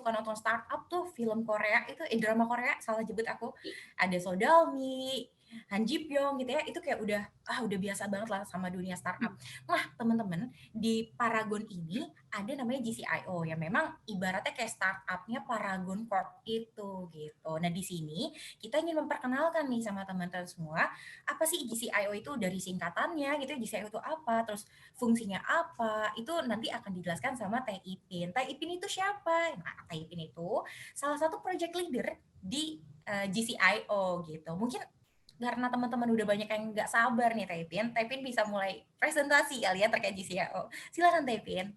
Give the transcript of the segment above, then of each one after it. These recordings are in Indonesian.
suka nonton startup tuh film Korea itu drama Korea salah jebut aku. Ada Sodalmi, Han Ji Pyong gitu ya. Itu kayak udah biasa banget lah sama dunia startup. Nah, teman-teman, di Paragon ini ada namanya GCIO ya memang ibaratnya kayak startupnya Paragon Corp itu gitu. Nah, di sini kita ingin memperkenalkan nih sama teman-teman semua apa sih GCIO itu dari singkatannya gitu. GCIO itu apa? Terus fungsinya apa, itu nanti akan dijelaskan sama Teh Ipin. Teh Ipin itu siapa? Nah, Teh Ipin itu salah satu project leader di GCIO gitu. Mungkin karena teman-teman udah banyak yang nggak sabar nih Teh Ipin bisa mulai presentasi kali ya terkait GCIO. Silakan Teh Ipin.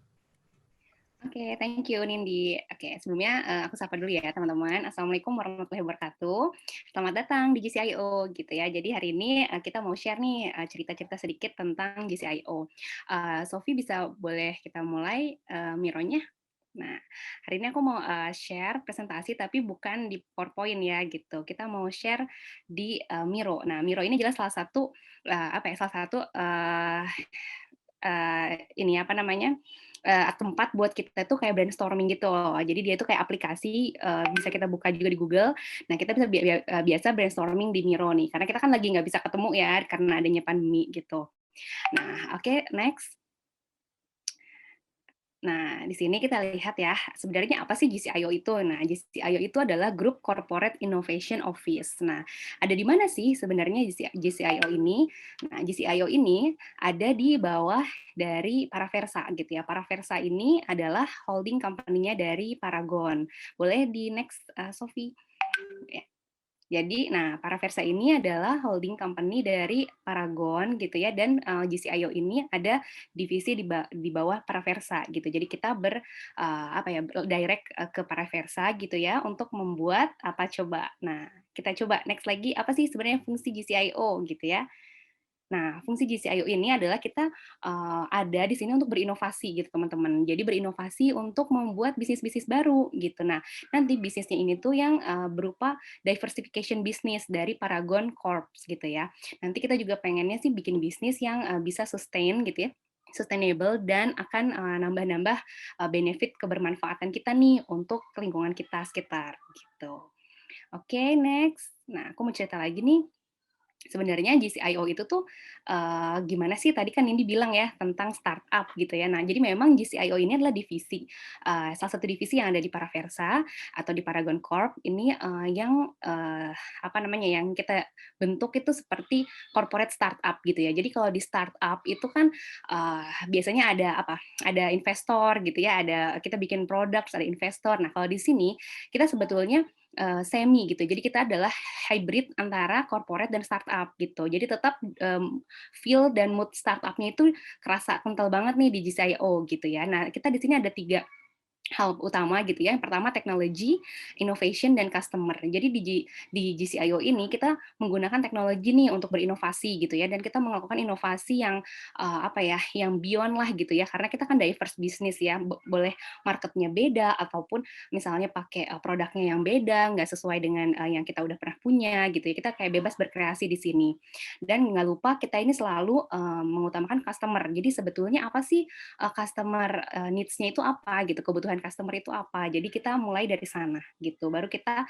Oke, thank you Nindi. Oke, sebelumnya aku sapa dulu ya teman-teman. Assalamualaikum warahmatullahi wabarakatuh. Selamat datang di GCIO gitu ya. Jadi hari ini kita mau share nih cerita-cerita sedikit tentang GCIO. Sofi bisa boleh kita mulai Mironya? Nah, hari ini aku mau share presentasi tapi bukan di PowerPoint ya gitu. Kita mau share di Miro. Nah, Miro ini jelas salah satu apa ya? Salah satu ini apa namanya? Tempat buat kita tuh kayak brainstorming gitu loh. Jadi dia tuh kayak aplikasi bisa kita buka juga di Google. Nah kita bisa biasa brainstorming di Miro nih, karena kita kan lagi nggak bisa ketemu ya karena adanya pandemi gitu. Nah oke, next. Nah, di sini kita lihat ya, sebenarnya apa sih GCIO itu? Nah, GCIO itu adalah Group Corporate Innovation Office. Nah, ada di mana sih sebenarnya GCIO ini? Nah, GCIO ini ada di bawah dari Paraversa gitu ya. Paraversa ini adalah holding company-nya dari Paragon. Boleh di next, Sophie? Ya. Jadi, nah Paraversa ini adalah holding company dari Paragon gitu ya, dan GCIO ini ada divisi di bawah Paraversa gitu. Jadi kita apa ya direct ke Paraversa gitu ya untuk membuat apa coba. Nah, kita coba next lagi apa sih sebenarnya fungsi GCIO gitu ya. Nah, fungsi GCIO ini adalah kita ada di sini untuk berinovasi gitu teman-teman. Jadi berinovasi untuk membuat bisnis-bisnis baru gitu. Nah, nanti bisnisnya ini tuh yang berupa diversification bisnis dari Paragon Corp gitu ya. Nanti kita juga pengennya sih bikin bisnis yang bisa sustain gitu ya, sustainable dan akan nambah-nambah benefit kebermanfaatan kita nih untuk lingkungan kita sekitar gitu. Oke, next. Nah, aku mau cerita lagi nih. Sebenarnya GCIO itu tuh gimana sih, tadi kan Nindi bilang ya tentang startup gitu ya. Nah, jadi memang GCIO ini adalah divisi, salah satu divisi yang ada di Paraversa atau di Paragon Corp ini yang apa namanya, yang kita bentuk itu seperti corporate startup gitu ya. Jadi kalau di startup itu kan biasanya ada apa, ada investor gitu ya, ada kita bikin produk, ada investor. Nah, kalau di sini kita sebetulnya semi gitu. Jadi kita adalah hybrid antara corporate dan startup gitu. Jadi tetap feel dan mood startupnya itu kerasa kental banget nih di GCIO gitu ya. Nah, kita di sini ada 3 hal utama gitu ya. Yang pertama teknologi, innovation, dan customer. Jadi di GCIO ini kita menggunakan teknologi nih untuk berinovasi gitu ya, dan kita melakukan inovasi yang apa ya, yang beyond lah gitu ya, karena kita kan diverse business ya, boleh marketnya beda ataupun misalnya pakai produknya yang beda, nggak sesuai dengan yang kita udah pernah punya gitu ya. Kita kayak bebas berkreasi di sini. Dan nggak lupa kita ini selalu mengutamakan customer. Jadi sebetulnya apa sih customer needs-nya itu apa gitu, kebutuhan customer itu apa. Jadi kita mulai dari sana gitu. Baru kita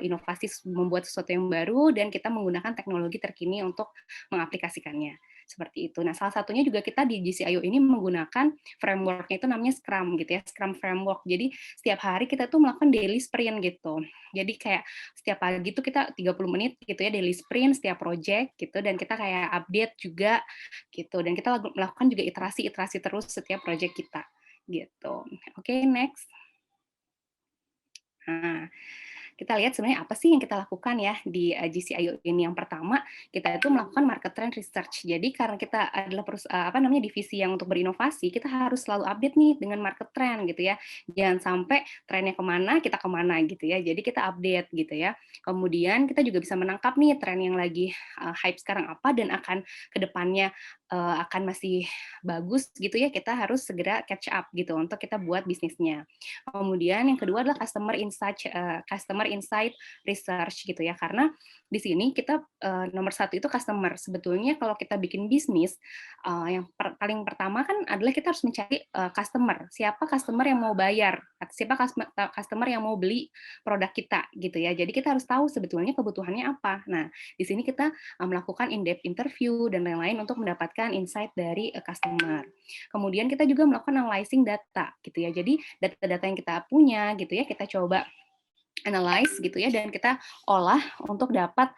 inovasi membuat sesuatu yang baru dan kita menggunakan teknologi terkini untuk mengaplikasikannya. Seperti itu. Nah, salah satunya juga kita di GCIO ini menggunakan framework-nya itu namanya Scrum gitu ya, Scrum framework. Jadi setiap hari kita tuh melakukan daily sprint gitu. Jadi kayak setiap pagi itu kita 30 menit gitu ya daily sprint setiap project gitu, dan kita kayak update juga gitu, dan kita melakukan juga iterasi terus setiap project kita gitu. Oke, next. Nah, kita lihat sebenarnya apa sih yang kita lakukan ya di GCIO ini. Yang pertama, kita itu melakukan market trend research. Jadi karena kita adalah apa namanya divisi yang untuk berinovasi, kita harus selalu update nih dengan market trend gitu ya. Jangan sampai trennya kemana, kita kemana gitu ya. Jadi kita update gitu ya. Kemudian kita juga bisa menangkap nih tren yang lagi hype sekarang apa dan akan kedepannya akan masih bagus gitu ya. Kita harus segera catch up gitu untuk kita buat bisnisnya. Kemudian yang kedua adalah customer customer insight research gitu ya. Karena di sini kita nomor satu itu customer. Sebetulnya kalau kita bikin bisnis, yang paling pertama kan adalah kita harus mencari customer. Siapa customer yang mau bayar? Siapa customer yang mau beli produk kita gitu ya. Jadi kita harus tahu sebetulnya kebutuhannya apa. Nah, di sini kita melakukan in-depth interview dan lain-lain untuk mendapatkan insight dari customer. Kemudian kita juga melakukan analyzing data gitu ya. Jadi data-data yang kita punya gitu ya, kita coba analyze gitu ya, dan kita olah untuk dapat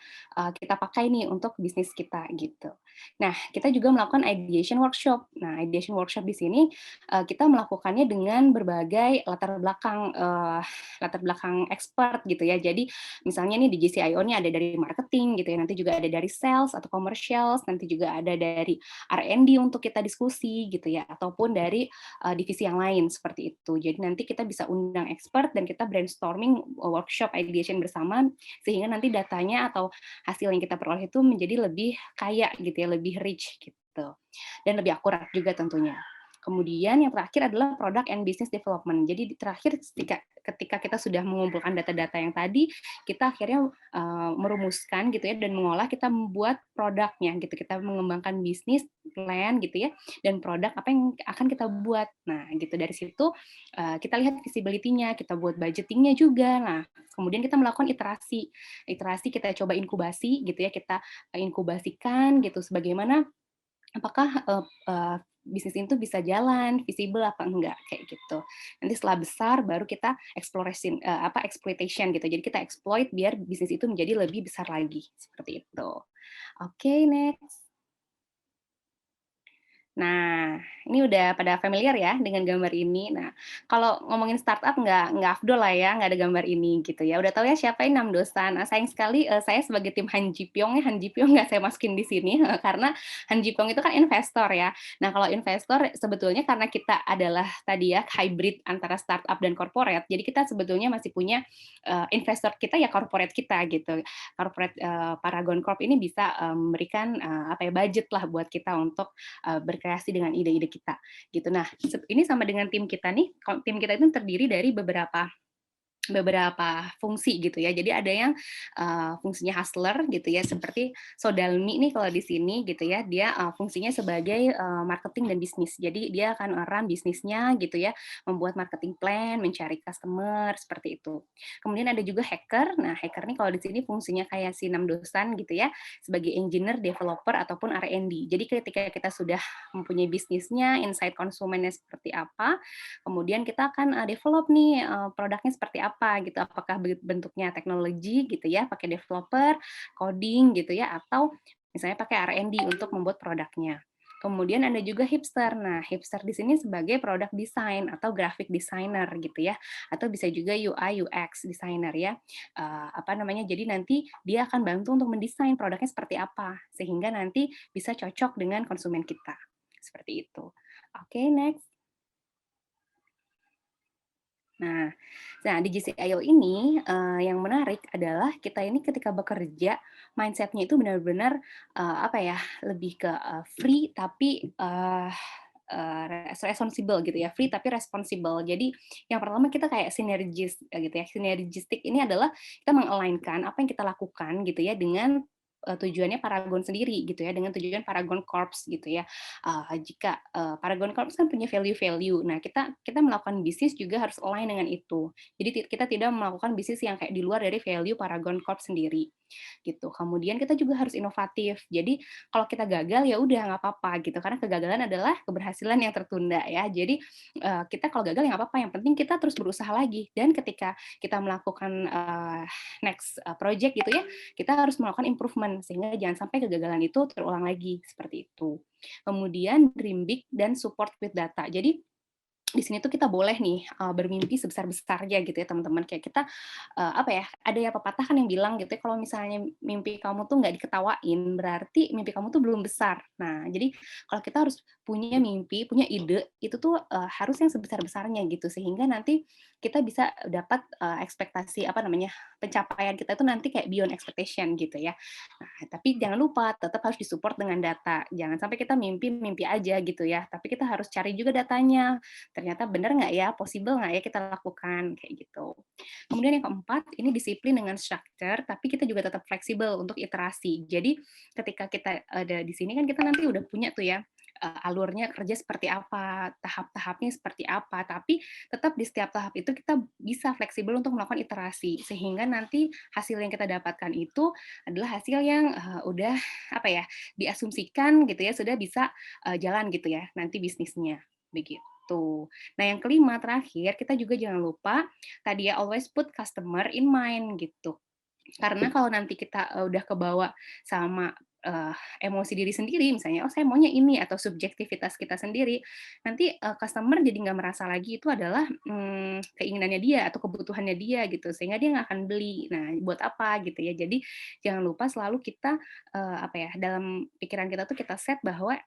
kita pakai nih untuk bisnis kita gitu. Nah, kita juga melakukan ideation workshop. Nah, ideation workshop di sini kita melakukannya dengan berbagai latar belakang expert gitu ya. Jadi misalnya nih di GCIO ini ada dari marketing gitu ya, nanti juga ada dari sales atau commercials, nanti juga ada dari R&D untuk kita diskusi gitu ya, ataupun dari divisi yang lain seperti itu. Jadi nanti kita bisa undang expert dan kita brainstorming workshop ideation bersama, sehingga nanti datanya atau hasil yang kita peroleh itu menjadi lebih kaya gitu ya, lebih rich gitu, dan lebih akurat juga tentunya. Kemudian yang terakhir adalah product and business development. Jadi terakhir ketika kita sudah mengumpulkan data-data yang tadi, kita akhirnya merumuskan gitu ya, dan mengolah, kita membuat produknya gitu. Kita mengembangkan bisnis plan gitu ya, dan produk apa yang akan kita buat. Nah, gitu, dari situ kita lihat visibility-nya, kita buat budgeting-nya juga. Nah, kemudian kita melakukan iterasi. Iterasi kita coba inkubasi gitu ya, kita inkubasikan gitu, sebagaimana apakah bisnis itu bisa jalan, visible apa enggak, kayak gitu. Nanti setelah besar baru kita exploitation gitu. Jadi kita exploit biar bisnis itu menjadi lebih besar lagi, seperti itu. Oke, next. Nah, ini udah pada familiar ya dengan gambar ini. Nah, kalau ngomongin startup nggak afdol lah ya, nggak ada gambar ini gitu ya. Udah tahu ya siapa ini Namdosan. Nah, sayang sekali saya sebagai tim Han Ji Pyong ya, Han Ji Pyong nggak saya masukin di sini karena Han Ji Pyong itu kan investor ya. Nah, kalau investor sebetulnya karena kita adalah tadi ya hybrid antara startup dan corporate, jadi kita sebetulnya masih punya investor kita ya corporate kita gitu. Corporate Paragon Corp ini bisa memberikan apa ya budget lah buat kita untuk berkreasi dengan ide-ide kita gitu. Nah, ini sama dengan tim kita nih. Tim kita itu terdiri dari beberapa fungsi gitu ya. Jadi ada yang fungsinya hustler gitu ya, seperti Sodalmi nih kalau di sini gitu ya, dia fungsinya sebagai marketing dan bisnis. Jadi dia akan run bisnisnya gitu ya, membuat marketing plan, mencari customer seperti itu. Kemudian ada juga hacker. Nah, hacker nih kalau di sini fungsinya kayak si Namdosan gitu ya, sebagai engineer, developer ataupun R&D. Jadi ketika kita sudah mempunyai bisnisnya, insight konsumennya seperti apa, kemudian kita akan develop nih produknya seperti apa gitu, apakah bentuknya teknologi gitu ya, pakai developer, coding gitu ya, atau misalnya pakai R&D untuk membuat produknya. Kemudian ada juga hipster. Nah, hipster di sini sebagai product design atau graphic designer gitu ya, atau bisa juga UI UX designer ya. Apa namanya? Jadi nanti dia akan bantu untuk mendesain produknya seperti apa sehingga nanti bisa cocok dengan konsumen kita. Seperti itu. Oke, next. Nah, di GCIO ini yang menarik adalah kita ini ketika bekerja mindset-nya itu benar-benar apa ya, lebih ke free tapi responsible gitu ya, free tapi responsible. Jadi yang pertama kita kayak sinergis gitu ya. Sinergistik ini adalah kita meng-align-kan apa yang kita lakukan gitu ya dengan tujuannya Paragon sendiri gitu ya, dengan tujuan Paragon Corps gitu ya. Jika Paragon Corps kan punya value-value, nah kita melakukan bisnis juga harus align dengan itu. Jadi kita tidak melakukan bisnis yang kayak di luar dari value Paragon Corp sendiri gitu. Kemudian kita juga harus inovatif. Jadi kalau kita gagal ya udah nggak apa-apa gitu, karena kegagalan adalah keberhasilan yang tertunda ya. Jadi kita kalau gagal ya nggak apa-apa, yang penting kita terus berusaha lagi. Dan ketika kita melakukan next project gitu ya, kita harus melakukan improvement sehingga jangan sampai kegagalan itu terulang lagi seperti itu. Kemudian dream big dan support with data. Jadi di sini tuh kita boleh nih bermimpi sebesar-besarnya gitu ya teman-teman. Kayak kita apa ya, ada ya pepatah kan yang bilang gitu ya, kalau misalnya mimpi kamu tuh nggak diketawain, berarti mimpi kamu tuh belum besar. Nah, jadi kalau kita harus punya mimpi, punya ide, itu tuh harus yang sebesar-besarnya gitu, sehingga nanti kita bisa dapat ekspektasi apa namanya, pencapaian kita itu nanti kayak beyond expectation gitu ya. Nah, tapi jangan lupa tetap harus disupport dengan data. Jangan sampai kita mimpi-mimpi aja gitu ya, tapi kita harus cari juga datanya. Ternyata benar nggak ya, possible nggak ya kita lakukan, kayak gitu. Kemudian yang keempat, ini disiplin dengan structure, tapi kita juga tetap fleksibel untuk iterasi. Jadi ketika kita ada di sini kan kita nanti udah punya tuh ya, alurnya kerja seperti apa, tahap-tahapnya seperti apa, tapi tetap di setiap tahap itu kita bisa fleksibel untuk melakukan iterasi, sehingga nanti hasil yang kita dapatkan itu adalah hasil yang udah apa ya, diasumsikan gitu ya, sudah bisa jalan gitu ya, nanti bisnisnya, begitu. Nah yang kelima terakhir, kita juga jangan lupa tadi ya always put customer in mind gitu. Karena kalau nanti kita, udah kebawa sama, emosi diri sendiri misalnya, "Oh saya maunya ini," atau subjektivitas kita sendiri, nanti, customer jadi nggak merasa lagi itu adalah, keinginannya dia atau kebutuhannya dia gitu, sehingga dia nggak akan beli. Nah, buat apa gitu ya. Jadi jangan lupa selalu kita, apa ya, dalam pikiran kita tuh kita set bahwa,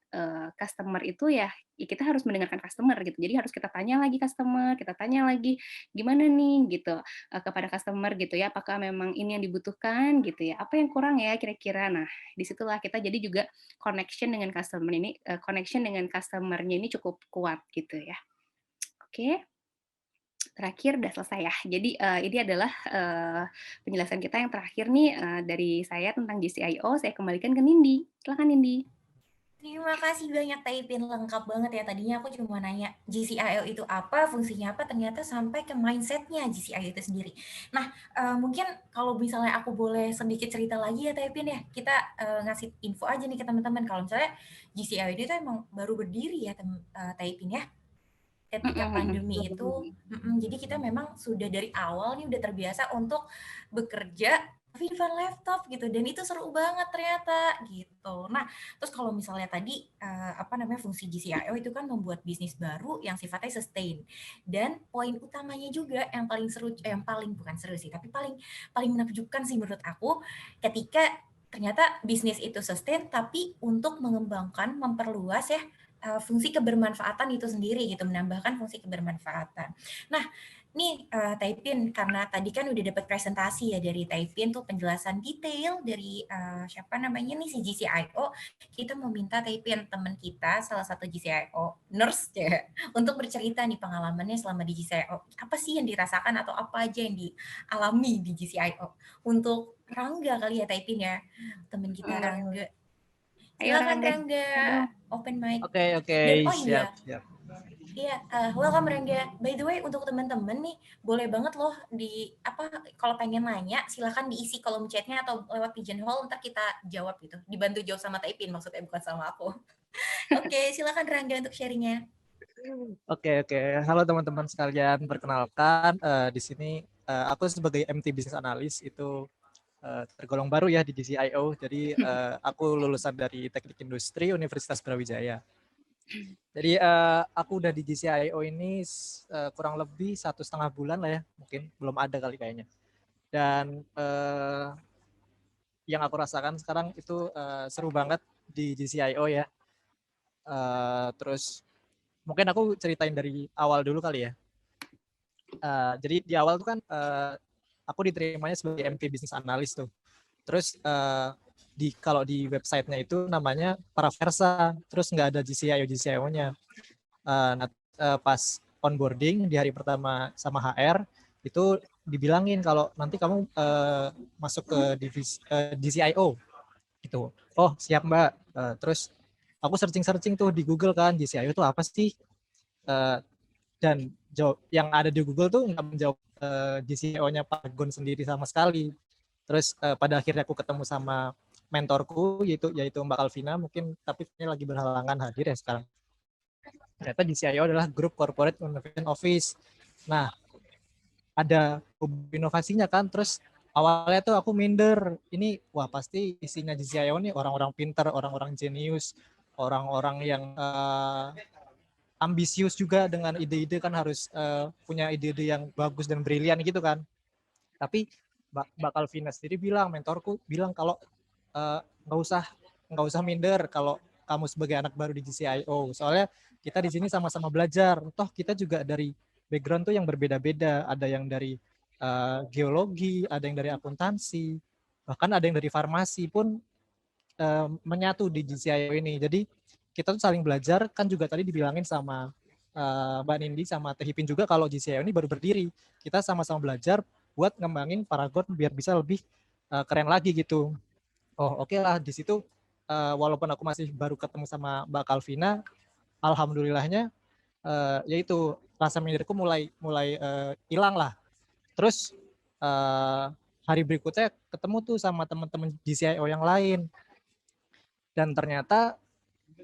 customer itu ya kita harus mendengarkan customer gitu. Jadi harus kita tanya lagi customer, kita tanya lagi, "Gimana nih?" Gitu. Kepada customer gitu ya, apakah memang ini yang dibutuhkan gitu ya, apa yang kurang ya kira-kira. Nah, disitulah kita jadi juga connection dengan customer-nya ini cukup kuat gitu ya. Oke, terakhir udah selesai ya. Jadi, ini adalah, penjelasan kita yang terakhir nih, dari saya tentang GCIO, saya kembalikan ke Nindi. Silakan Nindi. Terima kasih banyak Taipin, lengkap banget ya. Tadinya aku cuma nanya GCIO itu apa, fungsinya apa, ternyata sampai ke mindsetnya GCIO itu sendiri. Nah, mungkin kalau misalnya aku boleh sedikit cerita lagi ya Taipin ya, kita ngasih info aja nih ke teman-teman kalau misalnya GCIO itu emang baru berdiri ya Taipin ya. Mhm Ketika mhm, pandemi betul. itu jadi kita memang sudah dari awal nih udah terbiasa untuk bekerja tapi di depan laptop gitu dan itu seru banget ternyata gitu. Nah, terus kalau misalnya tadi, apa namanya, fungsi GCIO itu kan membuat bisnis baru yang sifatnya sustain dan poin utamanya juga yang paling seru yang paling bukan seru sih, tapi paling paling menakjubkan sih menurut aku ketika ternyata bisnis itu sustain tapi untuk mengembangkan, memperluas ya fungsi kebermanfaatan itu sendiri gitu, menambahkan fungsi kebermanfaatan. Nah, nih Taipin karena tadi kan udah dapat presentasi ya dari Taipin tuh penjelasan detail dari siapa namanya nih si GCIO, kita mau minta Taipin teman kita salah satu GCIO nurse ya untuk bercerita nih pengalamannya selama di GCIO. Apa sih yang dirasakan atau apa aja yang dialami di GCIO? Untuk Rangga kali ya Taipin ya, teman kita Mhm. Rangga. Ayo Silakan Rangga, Rangga, cerita dong. open mic. Oke, oke, Dan oh iya, siap, siap. iya, welcome Rangga. By the way, untuk teman-teman nih, boleh banget loh kalau pengen nanya, silakan diisi kolom chatnya atau lewat pigeonhole, ntar kita jawab gitu. Dibantu jawab sama Taipin, maksudnya bukan sama aku. Oke, silakan Rangga untuk sharingnya. Oke, oke. Halo teman-teman sekalian, perkenalkan di sini aku sebagai MT Business Analyst itu tergolong baru ya di GCIO. Jadi aku lulusan dari Teknik Industri Universitas Brawijaya. Jadi aku udah di GCIO ini kurang lebih 1,5 bulan lah ya, mungkin belum ada kali kayaknya. Dan yang aku rasakan sekarang itu seru banget di GCIO ya. Terus mungkin aku ceritain dari awal dulu kali ya. Jadi di awal tuh kan aku diterimanya sebagai MT Business Analyst tuh. Terus kalau di websitenya itu namanya Paraversa, terus nggak ada GCIO-nya. Nah, pas onboarding di hari pertama sama HR itu dibilangin kalau nanti kamu masuk ke divisi DCIO gitu. Oh siap Mbak. Terus aku searching tuh di Google kan GCIO itu apa sih? Dan yang ada di Google tuh nggak menjawab GCIO-nya Pak Gon sendiri sama sekali. Terus pada akhirnya aku ketemu sama mentorku yaitu Mbak Alvina, mungkin tapi ini lagi berhalangan hadir ya sekarang. Ternyata GCIO adalah Group Corporate Innovation Office. Nah, ada inovasinya kan, terus awalnya tuh aku minder, ini wah pasti isinya GCIO nih orang-orang pintar, orang-orang jenius, orang-orang yang ambisius juga dengan ide-ide kan harus punya ide-ide yang bagus dan brilian gitu kan. Tapi Mbak Alvina sendiri bilang, mentorku bilang kalau nggak usah minder kalau kamu sebagai anak baru di GCIO. Soalnya kita di sini sama-sama belajar. Toh kita juga dari background tuh yang berbeda-beda. Ada yang dari geologi, ada yang dari akuntansi, bahkan ada yang dari farmasi pun menyatu di GCIO ini. Jadi kita tuh saling belajar, kan juga tadi dibilangin sama Mbak Nindi sama Teh Hipin juga kalau GCIO ini baru berdiri. Kita sama-sama belajar buat ngembangin Paragon biar bisa lebih keren lagi gitu. Oh oke lah, di situ walaupun aku masih baru ketemu sama Mbak Kalvina, alhamdulillahnya yaitu rasa minderku mulai hilang lah. Terus hari berikutnya ketemu tuh sama teman-teman GCIO yang lain, dan ternyata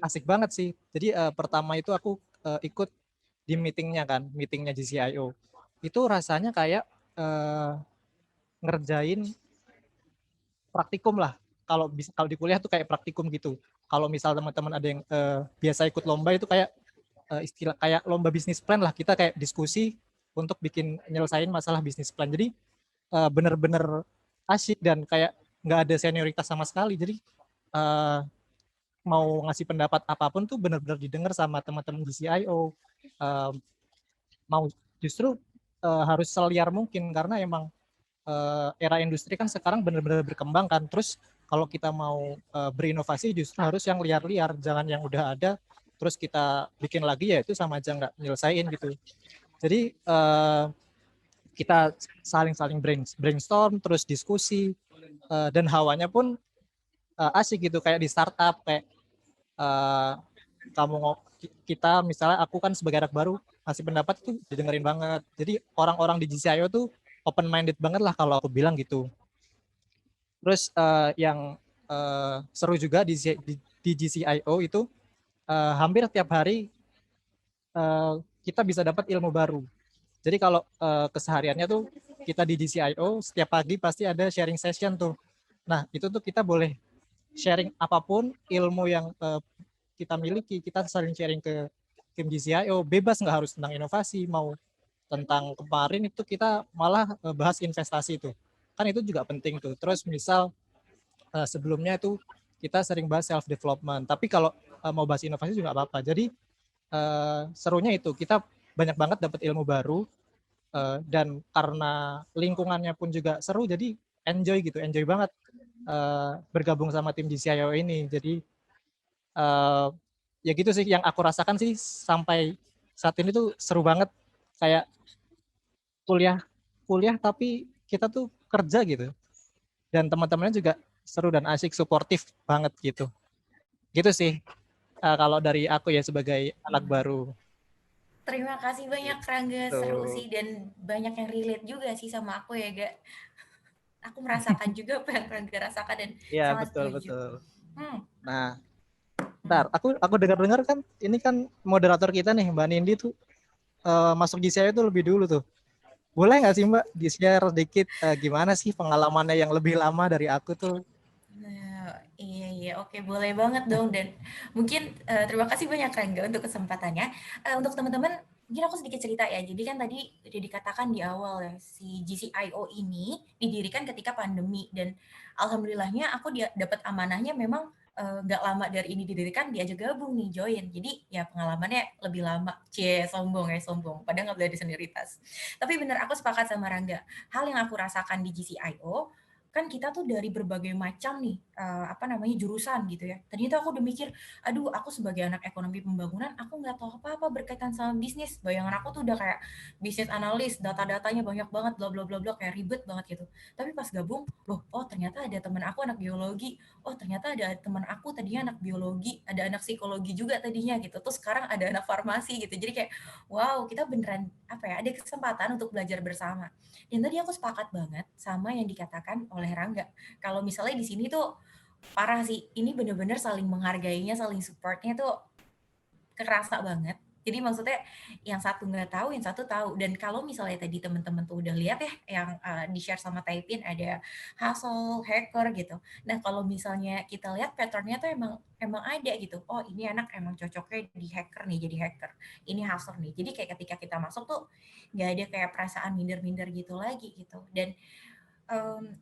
asik banget sih. Jadi pertama itu aku ikut di meetingnya GCIO. Itu rasanya kayak ngerjain praktikum lah. Kalau di kuliah tuh kayak praktikum gitu. Kalau misal teman-teman ada yang biasa ikut lomba itu kayak istilah kayak lomba bisnis plan lah. Kita kayak diskusi untuk nyelesain masalah bisnis plan. Jadi bener-bener asyik dan kayak nggak ada senioritas sama sekali. Jadi mau ngasih pendapat apapun tuh bener-bener didengar sama teman-teman di CIO. Mau justru harus seliar mungkin karena emang era industri kan sekarang benar-benar berkembang kan. Terus kalau kita mau berinovasi justru harus yang liar-liar, jangan yang udah ada terus kita bikin lagi, ya itu sama aja nggak nyelesain gitu. Jadi kita saling brainstorm, terus diskusi, dan hawanya pun asik gitu kayak di startup, kayak kita misalnya aku kan sebagai anak baru ngasih pendapat tuh didengerin banget. Jadi orang-orang di GCIO tuh open minded banget lah kalau aku bilang gitu. Terus yang seru juga di GCIO itu hampir tiap hari kita bisa dapat ilmu baru. Jadi kalau kesehariannya tuh kita di GCIO setiap pagi pasti ada sharing session tuh. Nah itu tuh kita boleh sharing apapun ilmu yang kita miliki, kita saling sharing ke tim GCIO, bebas, nggak harus tentang inovasi, mau tentang kemarin itu kita malah bahas investasi itu. Kan itu juga penting tuh. Terus misal sebelumnya itu kita sering bahas self development, tapi kalau mau bahas inovasi juga apa-apa. Jadi serunya itu kita banyak banget dapat ilmu baru, dan karena lingkungannya pun juga seru, jadi enjoy banget bergabung sama tim GCIO ini. Jadi ya gitu sih yang aku rasakan sih sampai saat ini tuh seru banget, kayak kuliah tapi kita tuh kerja gitu, dan teman-temannya juga seru dan asik, suportif banget gitu sih kalau dari aku ya sebagai anak baru. Terima kasih banyak Rangga, seru Tuh. sih dan banyak yang relate juga sih sama aku ya, Gak. Aku merasakan juga apa yang Rangga rasakan dan Iya sangat betul setuju. betul. Hmm, Nah, hmm. ntar aku dengar-dengar kan ini kan moderator kita nih Mbak Nindi tuh masuk GCI itu lebih dulu tuh. Boleh nggak sih Mbak di-share sedikit gimana sih pengalamannya yang lebih lama dari aku tuh? Nah, iya, oke, boleh banget dong. Dan mungkin terima kasih banyak Rangga untuk kesempatannya. Untuk teman-teman, mungkin aku sedikit cerita ya. Jadi kan tadi udah dikatakan di awal ya, si GCIO ini didirikan ketika pandemi. Dan alhamdulillahnya aku dapat amanahnya memang nggak lama dari ini didirikan, diajak gabung nih, join. Jadi ya pengalamannya lebih lama. Cie, sombong ya, sombong. Padahal nggak boleh ada senioritas. Tapi bener, aku sepakat sama Rangga. Hal yang aku rasakan di GCIO, kan kita tuh dari berbagai macam nih apa namanya jurusan gitu ya. Ternyata aku udah mikir, aduh aku sebagai anak ekonomi pembangunan aku nggak tahu apa-apa berkaitan sama bisnis. Bayangan aku tuh udah kayak bisnis analis, data-datanya banyak banget, bla bla bla bla, kayak ribet banget gitu. Tapi pas gabung, loh, oh ternyata ada teman aku anak biologi, oh ternyata ada teman aku tadinya anak biologi, ada anak psikologi juga tadinya gitu. Terus sekarang ada anak farmasi gitu. Jadi kayak wow, kita beneran apa ya, ada kesempatan untuk belajar bersama. Dan tadi aku sepakat banget sama yang dikatakan oleh Rangga. Kalau misalnya di sini tuh parah sih, ini bener-bener saling menghargainya, saling supportnya tuh kerasa banget. Jadi maksudnya yang satu nggak tahu, yang satu tahu. Dan kalau misalnya tadi teman-teman tuh udah lihat ya, yang di-share sama Taipin ada hustle, hacker gitu. Nah kalau misalnya kita lihat patternnya tuh emang ada gitu. Oh ini anak emang cocoknya di hacker nih, jadi hacker. Ini hustle nih. Jadi kayak ketika kita masuk tuh nggak ada kayak perasaan minder-minder gitu lagi gitu. Dan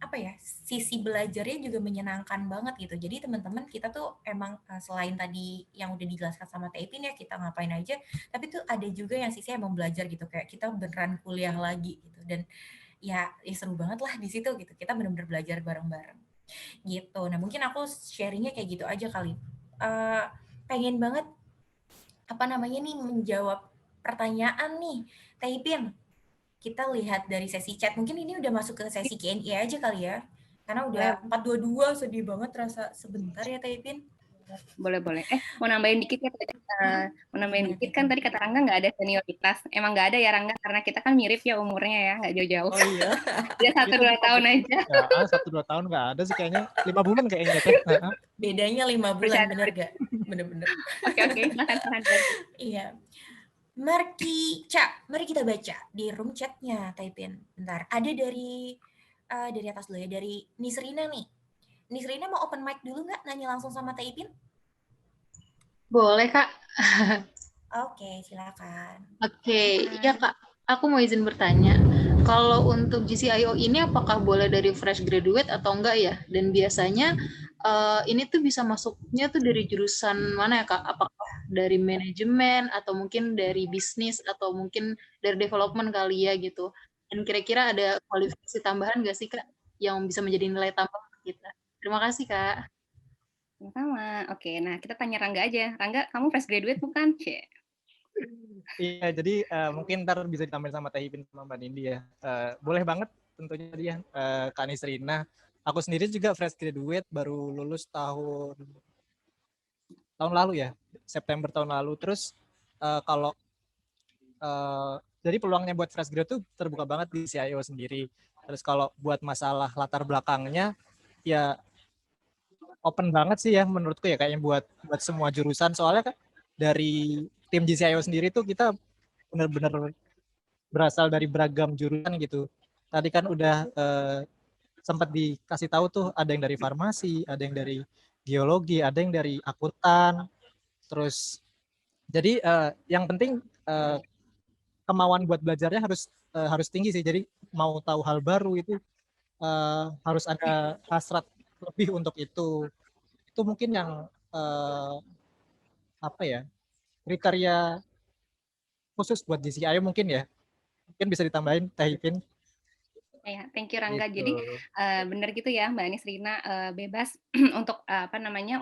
apa ya, sisi belajarnya juga menyenangkan banget gitu. Jadi teman-teman kita tuh emang selain tadi yang udah dijelaskan sama Taipin ya kita ngapain aja, tapi tuh ada juga yang sisi emang belajar gitu kayak kita beneran kuliah lagi gitu. Dan ya seru banget lah di situ gitu. Kita bener-bener belajar bareng-bareng gitu. Nah mungkin aku sharingnya kayak gitu aja kali. Pengen banget apa namanya nih menjawab pertanyaan nih. Taipin, kita lihat dari sesi chat. Mungkin ini udah masuk ke sesi Q&A aja kali ya. Karena udah 4:22, sedih banget terasa sebentar ya Taipin. Boleh. Mau nambahin dikit ya. Mau nambahin Gimana, dikit kan tadi kata Rangga nggak ada senioritas. Emang nggak ada ya Rangga, karena kita kan mirip ya umurnya ya, nggak jauh-jauh. Oh iya. Dia 1-2 tahun aja. Ya, 1-2 tahun nggak ada sih kayaknya. 5 bulan kayaknya teh. Bedanya 5 bulan, bener gak? Bener-bener. Oke, silahkan. Iya. Mari kita baca di room chatnya, Taipin. Bentar, ada dari atas dulu ya, dari Nisrina nih. Nisrina mau open mic dulu nggak? Nanya langsung sama Taipin? Boleh, Kak. Oke, silakan. Oke, iya Kak. Aku mau izin bertanya. Kalau untuk GCIO ini apakah boleh dari fresh graduate atau enggak ya? Dan biasanya ini tuh bisa masuknya tuh dari jurusan mana ya Kak? Apakah dari manajemen atau mungkin dari bisnis atau mungkin dari development kali ya gitu? Dan kira-kira ada kualifikasi tambahan nggak sih Kak yang bisa menjadi nilai tambah untuk kita? Terima kasih Kak. Sama. Oke, nah kita tanya Rangga aja. Rangga, kamu fresh graduate bukan? Cek. Iya, jadi mungkin ntar bisa ditambahin sama Teh Ipin sama Mbak Nindi ya. Boleh banget tentunya dia, Kak Nisrina. Aku sendiri juga fresh graduate, baru lulus tahun lalu ya, September tahun lalu. Terus kalau jadi peluangnya buat fresh graduate tuh terbuka banget di CIO sendiri. Terus kalau buat masalah latar belakangnya, ya open banget sih ya menurutku ya, kayaknya buat semua jurusan. Soalnya kan dari tim GCIO sendiri tuh kita benar-benar berasal dari beragam jurusan gitu. Tadi kan udah sempat dikasih tahu tuh, ada yang dari farmasi, ada yang dari geologi, ada yang dari akuntan. Terus jadi yang penting kemauan buat belajarnya harus tinggi sih. Jadi mau tahu hal baru itu harus ada hasrat lebih untuk itu. Itu mungkin yang apa ya, kriteria khusus buat GCIO mungkin ya. Mungkin bisa ditambahin Teh Ipin. Ya, thank you Rangga. Gitu. Jadi benar gitu ya Mbak Nisrina, bebas untuk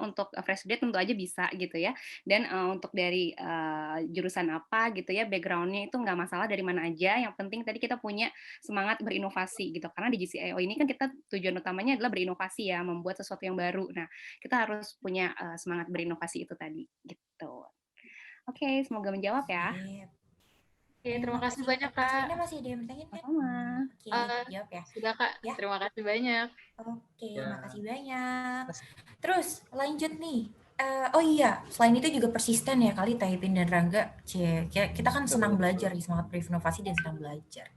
untuk fresh grade tentu aja bisa gitu ya. Dan untuk dari jurusan apa gitu ya, background-nya itu nggak masalah dari mana aja. Yang penting tadi kita punya semangat berinovasi gitu. Karena di GCIO ini kan kita tujuan utamanya adalah berinovasi ya, membuat sesuatu yang baru. Nah, kita harus punya semangat berinovasi itu tadi gitu. Oke, semoga menjawab ya. Oke, terima kasih banyak Kak. Ini masih ada yang bertanya kan? Sama. Oke, jawab ya. Sudah Kak, Ya. terima kasih banyak. Oke, Ya. makasih banyak. Terus lanjut nih. Oh iya, selain itu juga persisten ya kali Taipin dan Rangga. Kita kan senang belajar, semangat berinovasi dan senang belajar.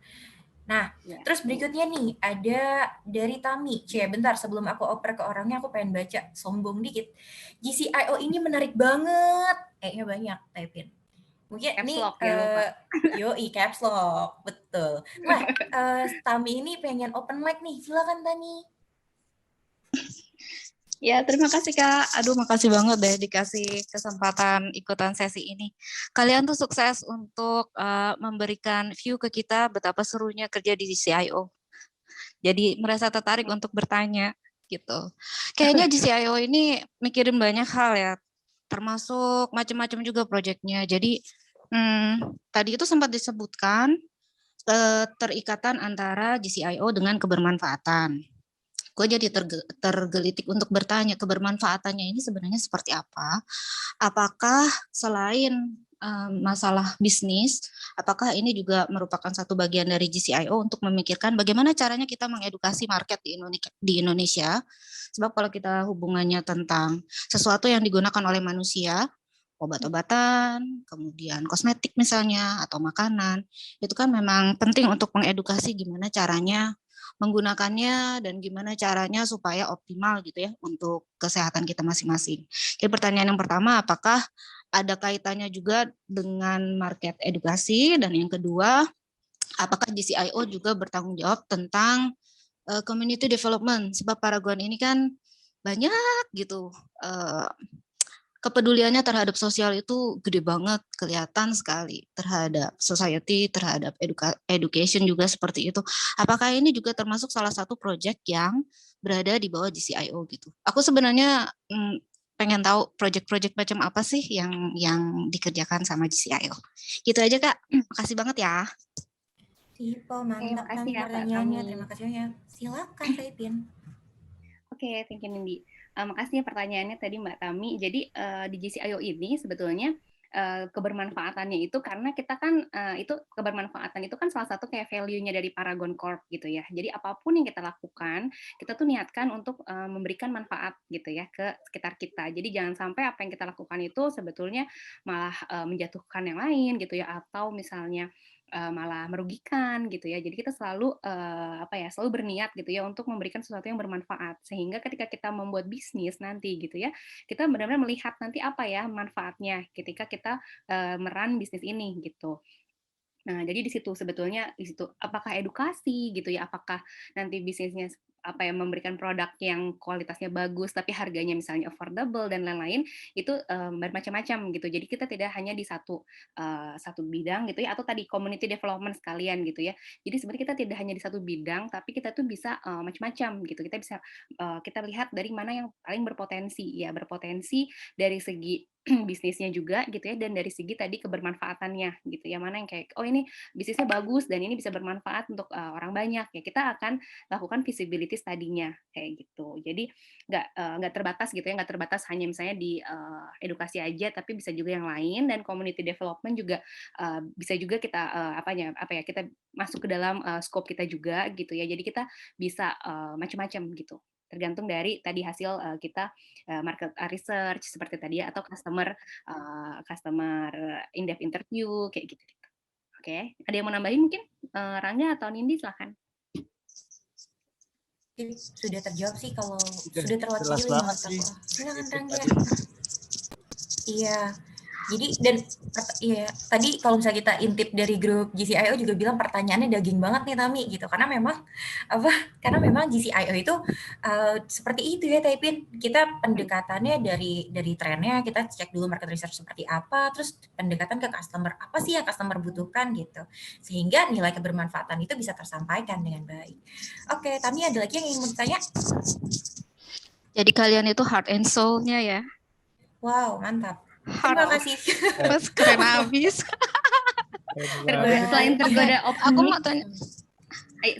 Nah, terus berikutnya nih ada dari Tami. Bentar sebelum aku oper ke orangnya, aku pengen baca, sombong dikit. GCIO ini menarik banget. Kayaknya banyak Taipin. Mungkin Caps nih lock, jangan lupa. yoi caps lock, betul. Nah, Tami ini pengen open mic nih. Silakan Tami. Ya, terima kasih Kak. Aduh, makasih banget deh dikasih kesempatan ikutan sesi ini. Kalian tuh sukses untuk memberikan view ke kita betapa serunya kerja di CIO. Jadi merasa tertarik untuk bertanya gitu. Kayaknya di CIO ini mikirin banyak hal ya, termasuk macam-macam juga proyeknya. Jadi tadi itu sempat disebutkan terikatan antara GCIO dengan kebermanfaatan. Gue jadi tergelitik untuk bertanya kebermanfaatannya ini sebenarnya seperti apa? Apakah selain masalah bisnis, apakah ini juga merupakan satu bagian dari GCIO untuk memikirkan bagaimana caranya kita mengedukasi market di Indonesia? Sebab kalau kita hubungannya tentang sesuatu yang digunakan oleh manusia, obat-obatan, kemudian kosmetik misalnya, atau makanan, itu kan memang penting untuk mengedukasi gimana caranya menggunakannya dan gimana caranya supaya optimal gitu ya untuk kesehatan kita masing-masing. Jadi pertanyaan yang pertama, apakah ada kaitannya juga dengan market edukasi, dan yang kedua, apakah GCIO juga bertanggung jawab tentang community development, sebab Paragon ini kan banyak gitu kepeduliannya terhadap sosial itu gede banget, kelihatan sekali terhadap society, terhadap education juga seperti itu. Apakah ini juga termasuk salah satu proyek yang berada di bawah GCIO gitu? Aku sebenarnya pengen tahu project-project macam apa sih yang dikerjakan sama GCIO. Gitu aja Kak. Makasih banget ya. Tipe, mantap makasih Tami ya Kak pertanyaannya. Tami. Terima kasih banyak. Silakan Taipin. Oke, thank you Nindi. Makasih ya pertanyaannya tadi Mbak Tami. Jadi di GCIO ini sebetulnya kebermanfaatannya itu karena kita kan kebermanfaatan itu kan salah satu kayak value-nya dari Paragon Corp gitu ya. Jadi apapun yang kita lakukan, kita tuh niatkan untuk memberikan manfaat gitu ya ke sekitar kita. Jadi jangan sampai apa yang kita lakukan itu sebetulnya malah menjatuhkan yang lain gitu ya, atau misalnya malah merugikan gitu ya. Jadi kita selalu selalu berniat gitu ya untuk memberikan sesuatu yang bermanfaat, sehingga ketika kita membuat bisnis nanti gitu ya, kita benar-benar melihat nanti apa ya manfaatnya ketika kita meran bisnis ini gitu. Nah, jadi di situ sebetulnya apakah edukasi gitu ya, apakah nanti bisnisnya memberikan produk yang kualitasnya bagus tapi harganya misalnya affordable dan lain-lain, itu bermacam-macam gitu. Jadi kita tidak hanya di satu bidang gitu ya, atau tadi community development sekalian gitu ya. Jadi sebenarnya kita tidak hanya di satu bidang, tapi kita tuh bisa macam-macam gitu. Kita bisa kita lihat dari mana yang paling berpotensi dari segi bisnisnya juga gitu ya, dan dari segi tadi kebermanfaatannya gitu ya, mana yang kayak ini bisnisnya bagus dan ini bisa bermanfaat untuk orang banyak ya, kita akan lakukan feasibility study-nya kayak gitu. Jadi nggak terbatas gitu ya, nggak terbatas hanya misalnya di edukasi aja, tapi bisa juga yang lain, dan community development juga bisa juga kita kita masuk ke dalam scope kita juga gitu ya. Jadi kita bisa macam-macam gitu, tergantung dari tadi hasil kita market research seperti tadi ya, atau customer in-depth interview kayak gitu. Oke, ada yang mau nambahin mungkin Rangga atau Nindi, silahkan. Sudah terjawab sih, kalau sudah jelas terwakili banget mantap. sih. Silakan Rangga. Iya. Jadi tadi kalau misalnya kita intip dari grup GCIO juga bilang pertanyaannya daging banget nih Tami gitu, karena memang GCIO itu seperti itu ya Taipin, kita pendekatannya dari trennya, kita cek dulu market research seperti apa, terus pendekatan ke customer, apa sih yang customer butuhkan gitu, sehingga nilai kebermanfaatan itu bisa tersampaikan dengan baik. Oke, Tami, ada lagi yang ingin bertanya? Jadi kalian itu heart and soul-nya ya. Wow, mantap. Terima kasih. Mas keren abis. Selain tergoda open Aku mic, mau tanya.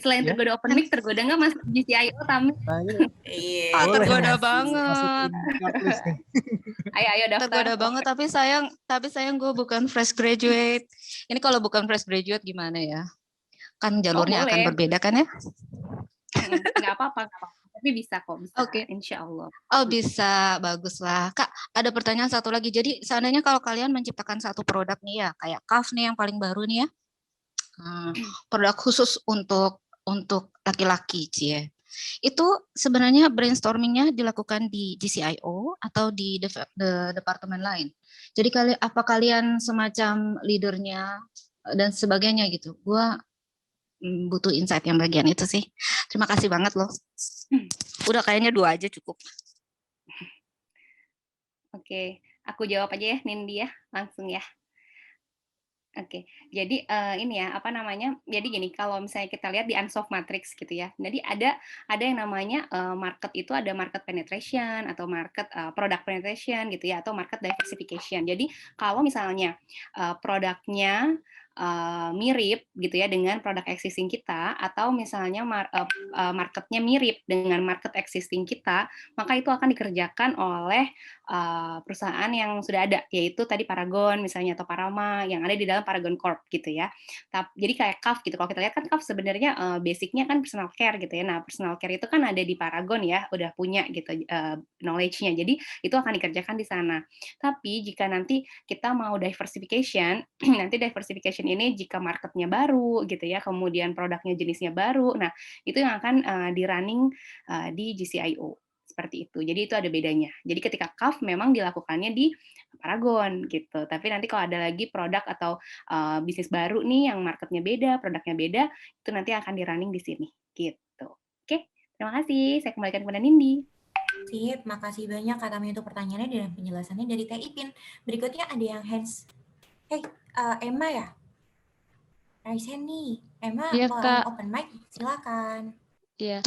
Selain tergoda open mic, tergoda nggak masuk GCIO Tami? Iya, tergoda banget. Ayo daftar. Tergoda banget, tapi sayang gue bukan fresh graduate. Ini kalau bukan fresh graduate gimana ya? Kan jalurnya akan berbeda kan ya? Nggak apa-apa. Tapi bisa kok, bisa. Oke. Insya Allah. Oh bisa, bagus lah. Kak, ada pertanyaan satu lagi. Jadi seandainya kalau kalian menciptakan satu produk nih ya, kayak Cuff nih yang paling baru nih ya, produk khusus untuk laki-laki, cie. Itu sebenarnya brainstormingnya dilakukan di GCIO atau di departemen lain. Jadi apa kalian semacam leadernya dan sebagainya gitu. Gua butuh insight yang bagian itu sih. Terima kasih banget loh. Udah kayaknya 2 aja cukup. Oke, aku jawab aja ya Nindi ya, langsung ya. Oke, jadi ini ya jadi gini, kalau misalnya kita lihat di Unsolved Matrix gitu ya, jadi ada yang namanya market itu ada market penetration atau market product penetration gitu ya, atau market diversification. Jadi kalau misalnya produknya mirip gitu ya dengan produk existing kita, atau misalnya marketnya mirip dengan market existing kita, maka itu akan dikerjakan oleh perusahaan yang sudah ada, yaitu tadi Paragon misalnya, atau Parama yang ada di dalam Paragon Corp gitu ya. Jadi kayak Cuff gitu, kalau kita lihat kan Cuff sebenarnya basicnya kan personal care gitu ya. Nah, personal care itu kan ada di Paragon ya, udah punya gitu knowledge-nya. Jadi itu akan dikerjakan di sana. Tapi jika nanti kita mau diversification, nanti diversification ini jika marketnya baru gitu ya, kemudian produknya jenisnya baru, nah itu yang akan di-running di GCIO. Seperti itu. Jadi itu ada bedanya. Jadi ketika Cuff memang dilakukannya di Paragon gitu. Tapi nanti kalau ada lagi produk atau bisnis baru nih yang marketnya beda, produknya beda, itu nanti akan di-running di sini gitu. Oke, terima kasih. Saya kembalikan kepada Nindi. Sip, makasih banyak Kak Tami untuk pertanyaannya dan penjelasannya dari Teh Ipin. Berikutnya ada yang hands. Emma ya? Raise hand nih. Emma, Iya, mau Kak. open mic? Silakan. Iya,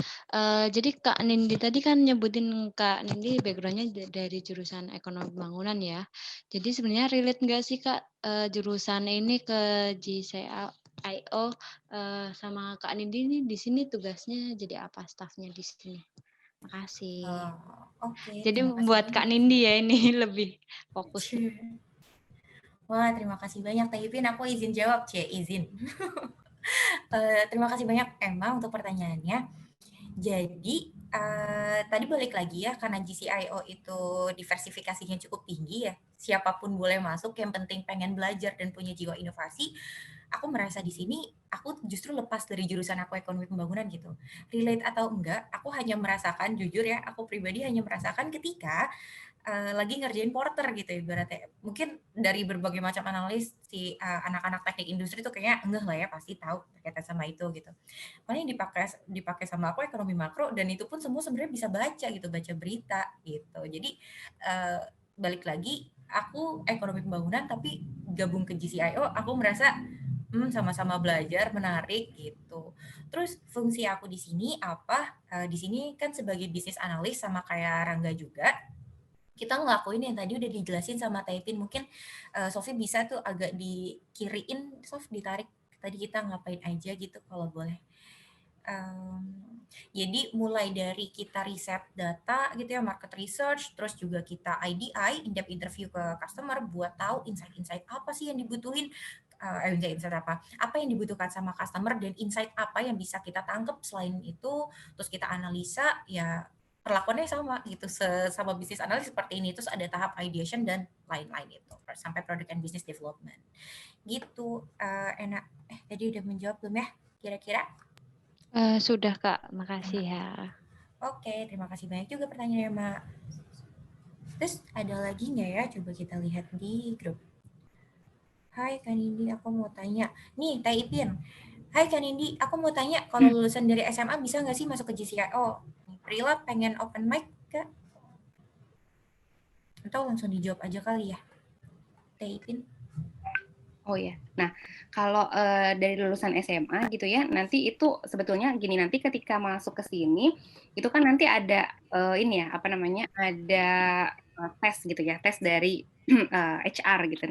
jadi Kak Nindi tadi kan nyebutin Kak Nindi background-nya dari jurusan ekonomi pembangunan ya. Jadi sebenarnya relate nggak sih Kak jurusan ini ke GCIO sama Kak Nindi ini di sini tugasnya jadi apa stafnya di sini? Makasih. Oke, Jadi terima kasih buat Kak banyak. Nindi ya ini lebih fokus. Wah, terima kasih banyak Teh Ipin. Aku izin jawab, izin. Terima kasih banyak Emma untuk pertanyaannya. Jadi, tadi balik lagi ya, karena GCIO itu diversifikasinya cukup tinggi ya, siapapun boleh masuk, yang penting pengen belajar dan punya jiwa inovasi. Aku merasa di sini, aku justru lepas dari jurusan aku ekonomi pembangunan gitu. Relate atau enggak, aku hanya merasakan, jujur ya, aku pribadi hanya merasakan ketika lagi ngerjain porter gitu ibaratnya. Mungkin dari berbagai macam analis si anak-anak teknik industri tuh kayaknya enggak lah ya pasti tahu berkaitan sama itu gitu. Paling dipakai sama aku ekonomi makro dan itu pun semua sebenarnya bisa baca gitu, baca berita gitu. Jadi balik lagi aku ekonomi pembangunan tapi gabung ke GCIO aku merasa sama-sama belajar menarik gitu. Terus fungsi aku di sini apa? Di sini kan sebagai bisnis analis sama kayak Rangga juga kita ngelakuin yang tadi udah dijelasin sama Taipin. Mungkin Sofi bisa tuh agak dikiriin, Sof ditarik tadi kita ngapain aja gitu kalau boleh. Jadi mulai dari kita riset data gitu ya, market research, terus juga kita IDI, in-depth interview ke customer buat tahu insight-insight apa sih yang dibutuhin, insight apa yang dibutuhkan sama customer dan insight apa yang bisa kita tangkap selain itu, terus kita analisa ya perlakuannya sama gitu sama bisnis analis seperti ini, terus ada tahap ideation dan lain-lain itu sampai product and business development gitu. Enak tadi udah menjawab belum ya kira-kira? Sudah Kak, makasih ya. Oke, terima kasih banyak juga pertanyaannya Mak. Terus ada lagi nggak ya? Coba kita lihat di grup. Hai Kak Nindi, aku mau tanya. Nih, Teh Ipin. Hai Kak Nindi, aku mau tanya kalau lulusan dari SMA bisa nggak sih masuk ke GCIO? Prila pengen open mic Kak? Atau langsung dijawab aja kali ya? Teh Ipin. Oh ya, nah kalau dari lulusan SMA gitu ya, nanti itu sebetulnya gini, nanti ketika masuk ke sini, itu kan nanti ada ini ya, apa namanya, ada tes gitu ya, tes dari HR gitu.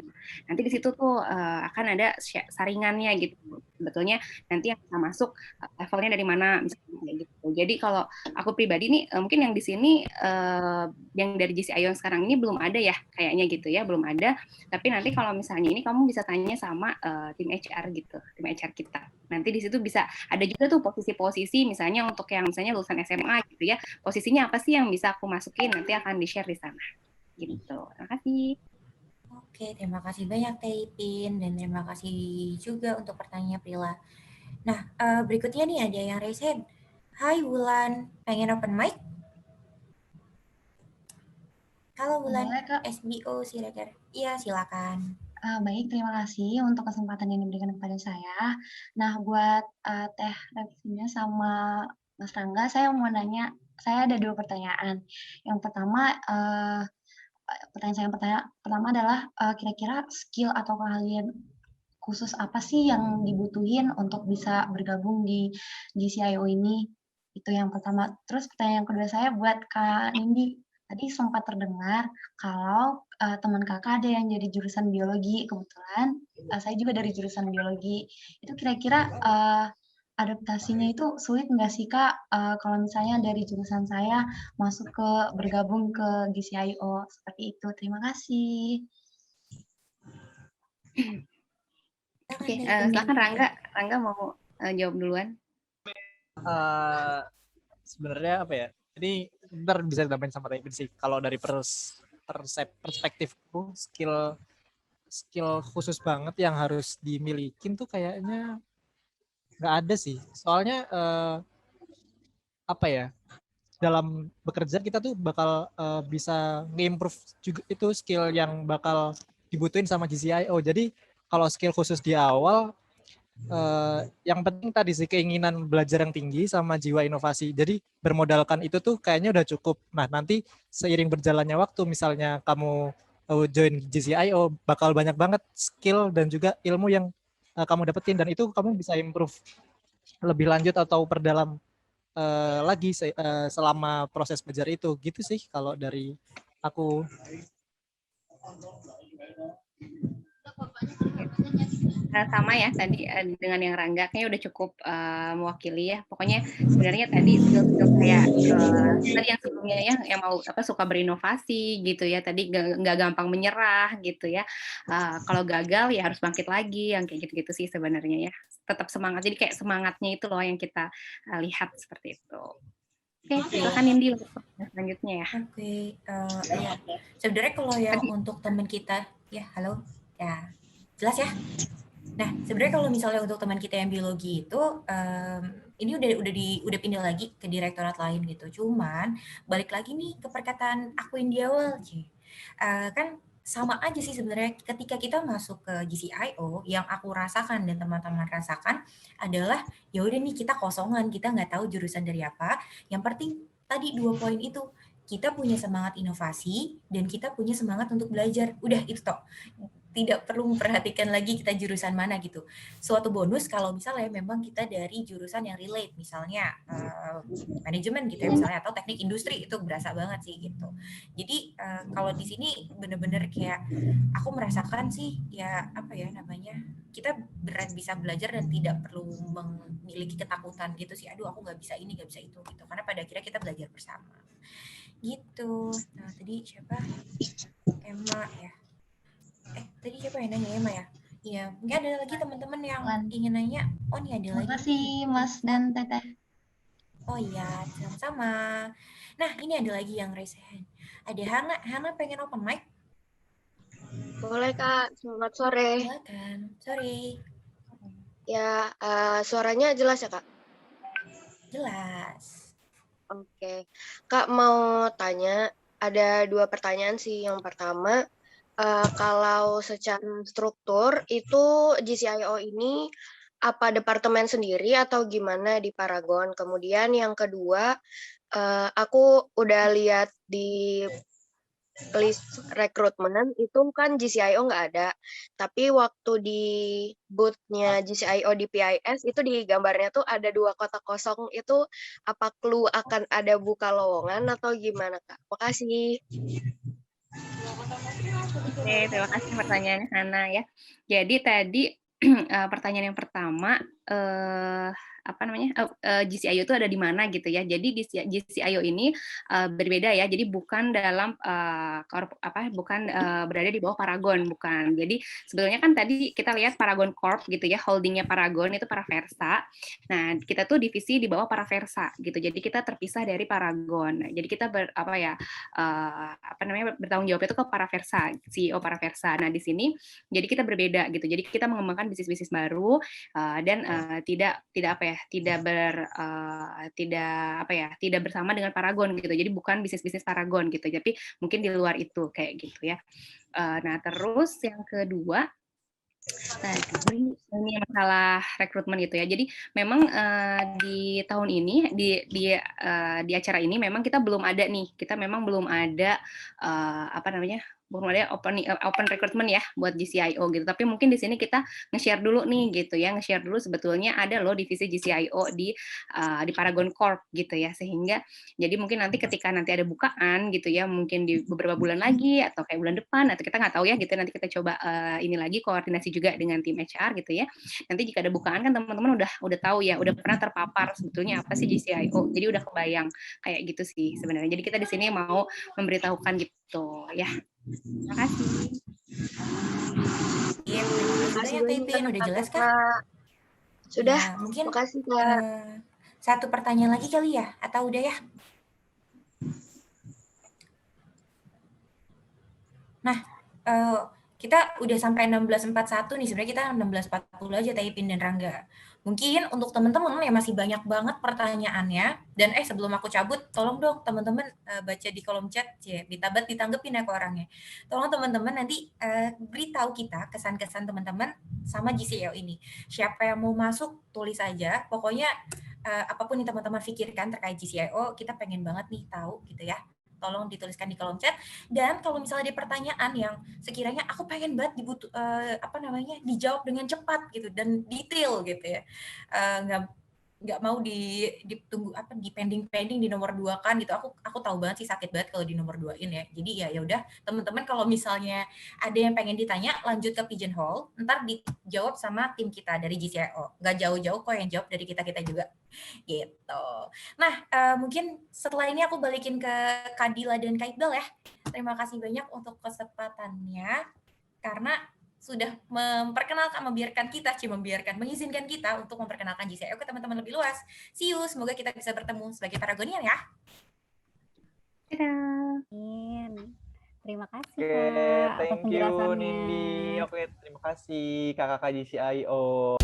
Nanti di situ tuh akan ada saringannya gitu. Sebetulnya nanti yang bisa masuk levelnya dari mana, misalnya kayak gitu. Jadi kalau aku pribadi nih, mungkin yang di sini, yang dari GCIO yang sekarang ini belum ada ya, kayaknya gitu ya, belum ada. Tapi nanti kalau misalnya ini kamu bisa tanya sama tim HR gitu, tim HR kita. Nanti di situ bisa ada juga tuh posisi-posisi misalnya untuk yang misalnya lulusan SMA gitu ya. Posisinya apa sih yang bisa aku masukin, nanti akan di-share di sana. Gitu. Terima kasih. Oke, terima kasih banyak Teh Ipin dan terima kasih juga untuk pertanyaannya Prila. Nah, berikutnya nih ada yang raise hand. Hai Wulan, pengen open mic? Halo Wulan, Boleh, Kak. SBO silakan. Iya, silakan. Baik, terima kasih untuk kesempatan yang diberikan kepada saya. Nah, buat Teh Revina sama Mas Rangga, saya mau nanya, saya ada 2 pertanyaan. Yang pertama, pertanyaan saya yang pertama adalah kira-kira skill atau keahlian khusus apa sih yang dibutuhin untuk bisa bergabung di GCIO ini? Itu yang pertama. Terus pertanyaan yang kedua saya buat Kak Nindi. Tadi sempat terdengar kalau teman kakak ada yang jadi jurusan biologi. Kebetulan saya juga dari jurusan biologi. Itu kira-kira adaptasinya itu sulit nggak sih Kak kalau misalnya dari jurusan saya masuk ke bergabung ke GCIO seperti itu. Terima kasih. Oke, silakan Rangga. Rangga mau jawab duluan. Sebenarnya apa ya? Ini ntar bisa ditambahin sama Taipin sih. Kalau dari perspektifku, skill khusus banget yang harus dimilikin tuh kayaknya nggak ada sih. Soalnya apa ya? Dalam bekerja kita tuh bakal bisa nge-improve juga itu skill yang bakal dibutuhin sama GCIO. Jadi kalau skill khusus di awal, yang penting tadi sih keinginan belajar yang tinggi sama jiwa inovasi. Jadi bermodalkan itu tuh kayaknya udah cukup. Nah nanti seiring berjalannya waktu, misalnya kamu join GCIO, bakal banyak banget skill dan juga ilmu yang kamu dapetin, dan itu kamu bisa improve lebih lanjut atau perdalam lagi selama proses belajar itu. Gitu sih kalau dari aku. Sama ya tadi dengan yang Rangga kayaknya udah cukup mewakili ya. Pokoknya sebenarnya tadi skill-skill kayak tadi yang sebelumnya ya yang mau suka berinovasi gitu ya. Tadi nggak gampang menyerah gitu ya. Kalau gagal ya harus bangkit lagi yang kayak gitu-gitu sih sebenarnya ya. Tetap semangat. Jadi kayak semangatnya itu loh yang kita lihat seperti itu. Oke, silakan Nindi untuk selanjutnya ya. Oke, ya. Sebenarnya kalau yang untuk teman kita, ya halo, ya jelas ya. Nah, sebenarnya kalau misalnya untuk teman kita yang biologi itu, ini udah pindah lagi ke direktorat lain gitu. Cuman balik lagi nih ke perkataan aku yang di awal, kan sama aja sih sebenarnya ketika kita masuk ke GCIO, yang aku rasakan dan teman-teman rasakan adalah ya udah nih kita kosongan, kita nggak tahu jurusan dari apa. Yang penting tadi 2 poin itu, kita punya semangat inovasi dan kita punya semangat untuk belajar. Udah itu toh. Tidak perlu memperhatikan lagi kita jurusan mana gitu. Suatu bonus kalau misalnya memang kita dari jurusan yang relate, misalnya manajemen gitu ya misalnya, atau teknik industri, itu berasa banget sih gitu. Jadi kalau di sini bener-bener kayak aku merasakan sih ya apa ya namanya, kita berat bisa belajar dan tidak perlu memiliki ketakutan gitu sih. Aduh aku nggak bisa ini, nggak bisa itu gitu. Karena pada akhirnya kita belajar bersama. Gitu. Nah tadi siapa? Emma ya. Tadi siapa yang nanya Emma ya? Iya, nggak ada lagi teman-teman yang ingin nanya. Oh, nih ada lagi. Terima kasih Mas dan Teteh. Oh iya, sama-sama. Nah, ini ada lagi yang raise hand. Ada Hana. Hana pengen open mic? Boleh Kak, selamat sore. Silakan. Sorry. Ya, suaranya jelas ya Kak? Jelas. Oke. Kak mau tanya, ada 2 pertanyaan sih. Yang pertama, kalau secara struktur itu GCIO ini apa departemen sendiri atau gimana di Paragon? Kemudian yang kedua, aku udah lihat di list rekrutmen itu kan GCIO nggak ada, tapi waktu di booth-nya GCIO di PIS itu di gambarnya tuh ada 2 kotak kosong, itu apa clue akan ada buka lowongan atau gimana Kak? Makasih. Oke, terima kasih pertanyaannya Hana ya. Jadi tadi pertanyaan yang pertama apa namanya GCIO itu ada di mana gitu ya. Jadi di GCIO ini berbeda ya. Jadi bukan dalam bukan berada di bawah Paragon, bukan. Jadi sebetulnya kan tadi kita lihat Paragon Corp gitu ya, holdingnya Paragon itu Paraversa. Nah kita tuh divisi di bawah Paraversa gitu. Jadi kita terpisah dari Paragon. Jadi kita bertanggung jawab itu ke Paraversa, CEO Paraversa. Nah di sini jadi kita berbeda gitu. Jadi kita mengembangkan bisnis-bisnis baru dan tidak bersama dengan Paragon gitu. Jadi bukan bisnis-bisnis Paragon gitu. Tapi mungkin di luar itu kayak gitu ya. Nah, terus yang kedua, nah ini masalah rekrutmen gitu ya. Jadi memang di tahun ini di acara ini memang kita belum ada nih. Kita memang belum ada belum ada open recruitment ya buat GCIO gitu. Tapi mungkin di sini kita nge-share dulu nih gitu ya, nge-share dulu sebetulnya ada loh divisi GCIO di Paragon Corp gitu ya. Sehingga jadi mungkin nanti ketika nanti ada bukaan gitu ya, mungkin di beberapa bulan lagi atau kayak bulan depan atau kita nggak tahu ya gitu, nanti kita coba ini lagi koordinasi juga dengan tim HR gitu ya. Nanti jika ada bukaan kan teman-teman udah tahu ya, udah pernah terpapar sebetulnya apa sih GCIO. Jadi udah kebayang kayak gitu sih sebenarnya. Jadi kita di sini mau memberitahukan gitu ya. Terima kasih. Iya, sudah ya Pipin, udah jelas kan? Sudah, ya, mungkin makasih Kak. Satu pertanyaan lagi kali ya, atau udah ya? Nah, kita udah sampai 16.41 nih, sebenarnya kita 16.40 aja Taipin dan Rangga. Mungkin untuk teman-teman ya masih banyak banget pertanyaannya, dan sebelum aku cabut, tolong dong teman-teman baca di kolom chat, ditanggepin ya ke orangnya. Tolong teman-teman nanti beritahu kita kesan-kesan teman-teman sama GCIO ini. Siapa yang mau masuk, tulis aja, pokoknya apapun yang teman-teman pikirkan terkait GCIO, kita pengen banget nih tahu gitu ya. Tolong dituliskan di kolom chat. Dan kalau misalnya ada pertanyaan yang sekiranya aku pengen banget dijawab dengan cepat gitu dan detail gitu ya, nggak mau ditunggu apa di pending di nomor 2 kan gitu. Aku tahu banget sih sakit banget kalau di nomor 2-in ya. Jadi ya udah teman-teman kalau misalnya ada yang pengen ditanya lanjut ke Pigeonhole, ntar dijawab sama tim kita dari GCIO. Nggak jauh-jauh kok yang jawab dari kita juga gitu. Nah, mungkin setelah ini aku balikin ke Kadila dan Kak Iqbal ya. Terima kasih banyak untuk kesempatannya karena sudah mengizinkan kita untuk memperkenalkan GCIO ke teman-teman lebih luas. See you, semoga kita bisa bertemu sebagai Paragonian ya. Dadah. Amin. Terima kasih Oke, Kak atas thank you penjelasannya. Nindi. Oke, terima kasih kakak GCIO.